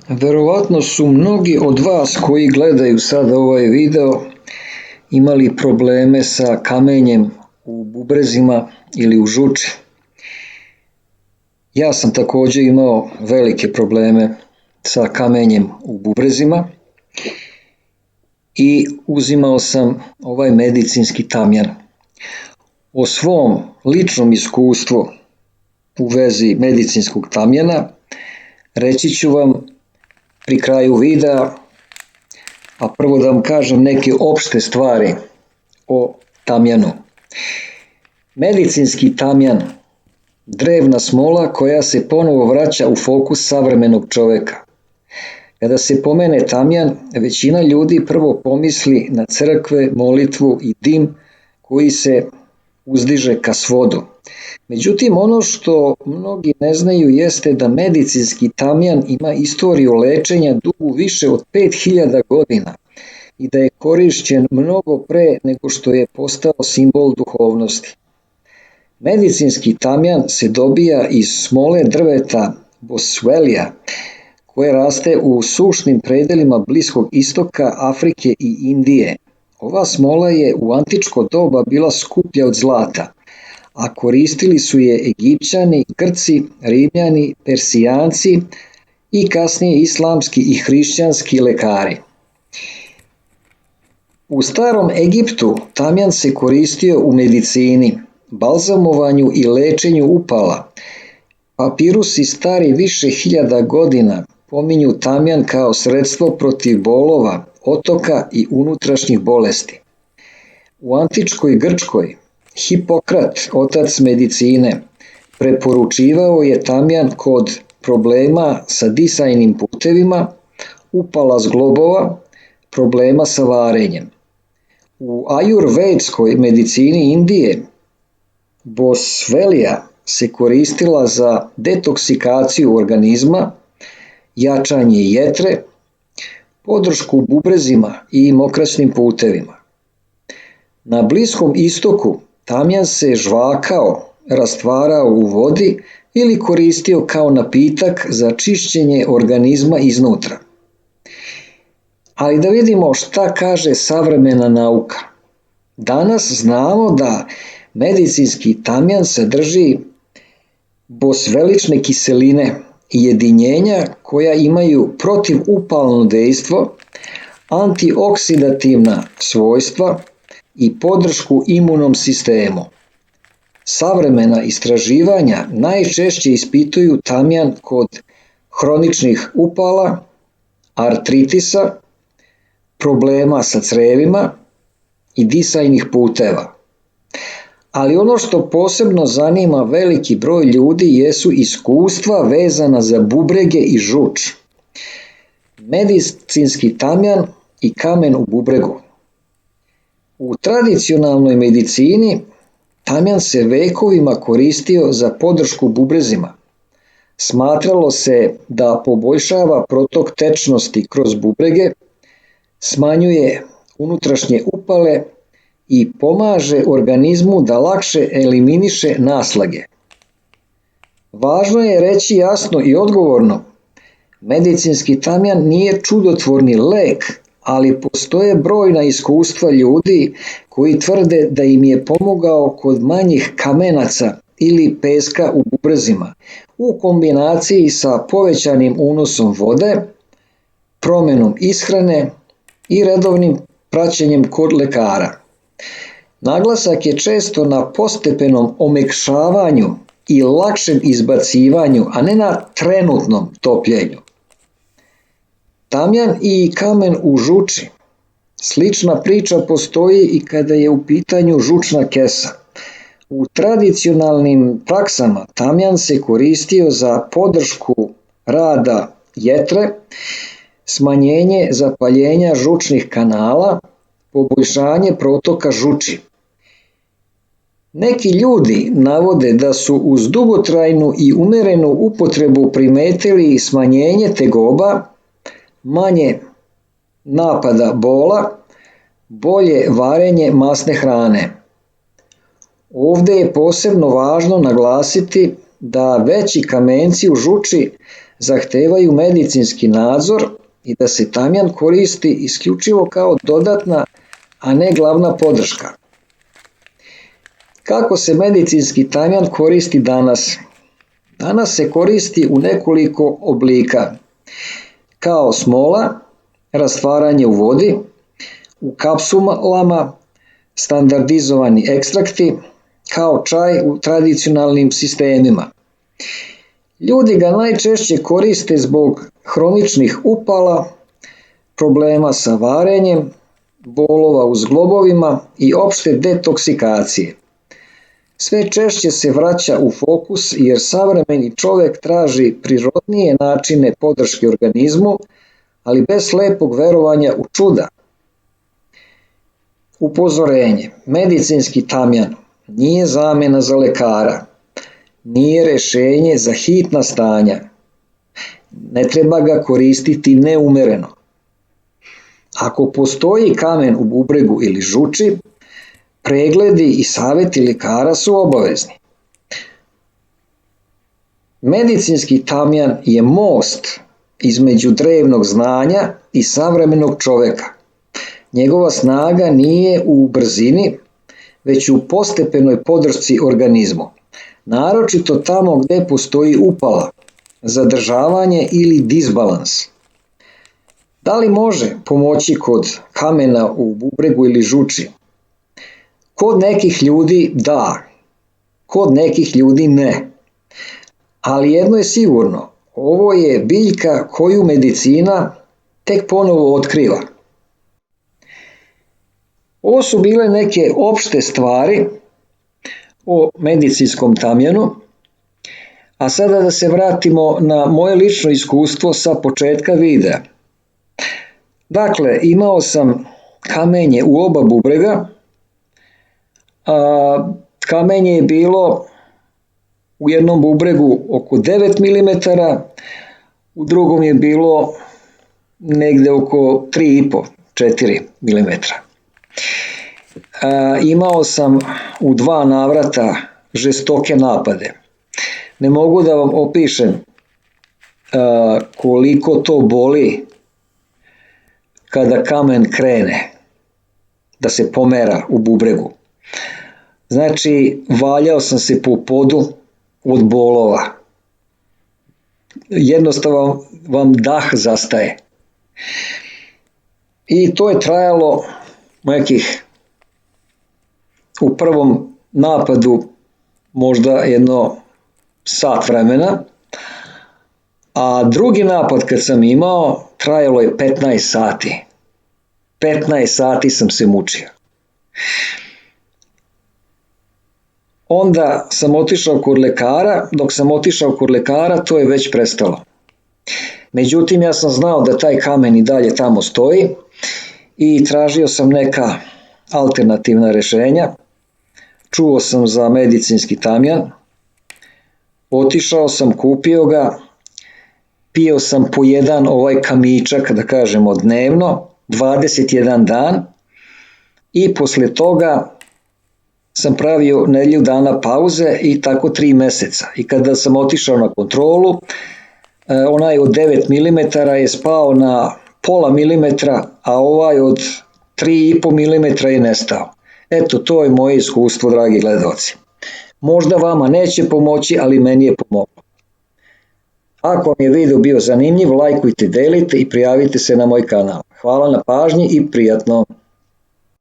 Verovatno su mnogi od vas koji gledaju sad ovaj video imali probleme sa kamenjem u bubrezima ili u žuči. Ja sam također imao velike probleme sa kamenjem u bubrezima i uzimao sam ovaj medicinski tamjan. O svom ličnom iskustvu u vezi medicinskog tamjana reći ću vam pri kraju videa, a prvo da vam kažem neke opšte stvari o tamjanu. Medicinski tamjan, drevna smola koja se ponovo vraća u fokus savremenog čoveka. Kada se pomene tamjan, većina ljudi prvo pomisli na crkve, molitvu i dim koji se uzdiže ka svodu. Međutim, ono što mnogi ne znaju jeste da medicinski tamjan ima istoriju lečenja dugu više od 5000 godina i da je korišćen mnogo pre nego što je postao simbol duhovnosti. Medicinski tamjan se dobija iz smole drveta Boswellia, koje raste u sušnim predelima Bliskog istoka, Afrike i Indije. Ova smola je u antičko doba bila skuplja od zlata, a koristili su je Egipćani, Grci, Rimljani, Persijanci i kasnije islamski i hrišćanski lekari. U starom Egiptu tamjan se koristio u medicini, balzamovanju i lečenju upala. Papirusi stari više hiljada godina pominju tamjan kao sredstvo protiv bolova, otoka i unutrašnjih bolesti. U antičkoj Grčkoj Hipokrat, otac medicine, preporučivao je tamjan kod problema sa disajnim putevima, upala zglobova, problema sa varenjem. U ajurvedskoj medicini Indije Boswellia se koristila za detoksikaciju organizma, jačanje jetre, podršku bubrezima i mokraćnim putevima. Na Bliskom istoku tamjan se žvakao, rastvarao u vodi ili koristio kao napitak za čišćenje organizma iznutra. Ali da vidimo šta kaže savremena nauka. Danas znamo da medicinski tamjan sadrži bosvelične kiseline i jedinjenja koja imaju protivupalno dejstvo, antioksidativna svojstva i podršku imunom sistemu. Savremena istraživanja najčešće ispituju tamjan kod hroničnih upala, artritisa, problema sa crevima i disajnih puteva. Ali ono što posebno zanima veliki broj ljudi jesu iskustva vezana za bubrege i žuč. Medicinski tamjan i kamen u bubregu. U tradicionalnoj medicini tamjan se vekovima koristio za podršku bubrezima. Smatralo se da poboljšava protok tečnosti kroz bubrege, smanjuje unutrašnje upale i pomaže organizmu da lakše eliminiše naslage. Važno je reći jasno i odgovorno, medicinski tamjan nije čudotvorni lek, ali postoje brojna iskustva ljudi koji tvrde da im je pomogao kod manjih kamenaca ili peska u bubrezima, u kombinaciji sa povećanim unosom vode, promenom ishrane i redovnim praćenjem kod lekara. Naglasak je često na postepenom omekšavanju i lakšem izbacivanju, a ne na trenutnom topljenju. Tamjan i kamen u žuči. Slična priča postoji i kada je u pitanju žučna kesa. U tradicionalnim praksama tamjan se koristio za podršku rada jetre, smanjenje zapaljenja žučnih kanala, poboljšanje protoka žuči. Neki ljudi navode da su uz dugotrajnu i umerenu upotrebu primetili smanjenje tegoba, manje napada bola, bolje varenje masne hrane. Ovdje je posebno važno naglasiti da veći kamenci u žuči zahtevaju medicinski nadzor i da se tamjan koristi isključivo kao dodatna, a ne glavna podrška. Kako se medicinski tamjan koristi danas? Danas se koristi u nekoliko oblika, kao smola, rastvaranje u vodi, u kapsulama, standardizovani ekstrakti, kao čaj u tradicionalnim sistemima. Ljudi ga najčešće koriste zbog hroničnih upala, problema sa varenjem, bolova u zglobovima i opšte detoksikacije. Sve češće se vraća u fokus jer savremeni čovek traži prirodnije načine podrške organizmu, ali bez slepog verovanja u čuda. Upozorenje: medicinski tamjan nije zamena za lekara, nije rešenje za hitna stanja. Ne treba ga koristiti neumereno. Ako postoji kamen u bubregu ili žuči, pregledi i saveti lekara su obavezni. Medicinski tamjan je most između drevnog znanja i savremenog čoveka. Njegova snaga nije u brzini, već u postepenoj podršci organizmu, naročito tamo gde postoji upala, zadržavanje ili disbalans. Da li može pomoći kod kamena u bubregu ili žuči? Kod nekih ljudi da, kod nekih ljudi ne. Ali jedno je sigurno, ovo je biljka koju medicina tek ponovo otkriva. Ovo su bile neke opšte stvari o medicinskom tamjanu, a sada da se vratimo na moje lično iskustvo sa početka videa. Dakle, imao sam kamenje u oba bubrega, kamenje je bilo u jednom bubregu oko 9 mm, u drugom je bilo negde oko 3,5-4 mm. Imao sam u 2 navrata žestoke napade. Ne mogu da vam opišem koliko to boli kada kamen krene da se pomera u bubregu. Znači, valjao sam se po podu od bolova. Jednostavno vam dah zastaje. I to je trajalo nekih u prvom napadu možda jedno sat vremena, a drugi napad kad sam imao trajalo je 15 sati. 15 sati sam se mučio. Onda sam otišao kod lekara, dok sam otišao kod lekara to je već prestalo. Međutim, ja sam znao da taj kamen i dalje tamo stoji i tražio sam neka alternativna rešenja. Čuo sam za medicinski tamjan, otišao sam, kupio ga, pio sam po jedan kamičak, da kažemo dnevno, 21 dan i posle toga sam pravio nedelju dana pauze i tako 3 meseca. I kada sam otišao na kontrolu, onaj od 9 mm je spao na pola milimetra, a ovaj od 3,5 mm je nestao. Eto, to je moje iskustvo, dragi gledaoci. Možda vama neće pomoći, ali meni je pomoglo. Ako vam je video bio zanimljiv, lajkujte, delite i prijavite se na moj kanal. Hvala na pažnji i prijatno!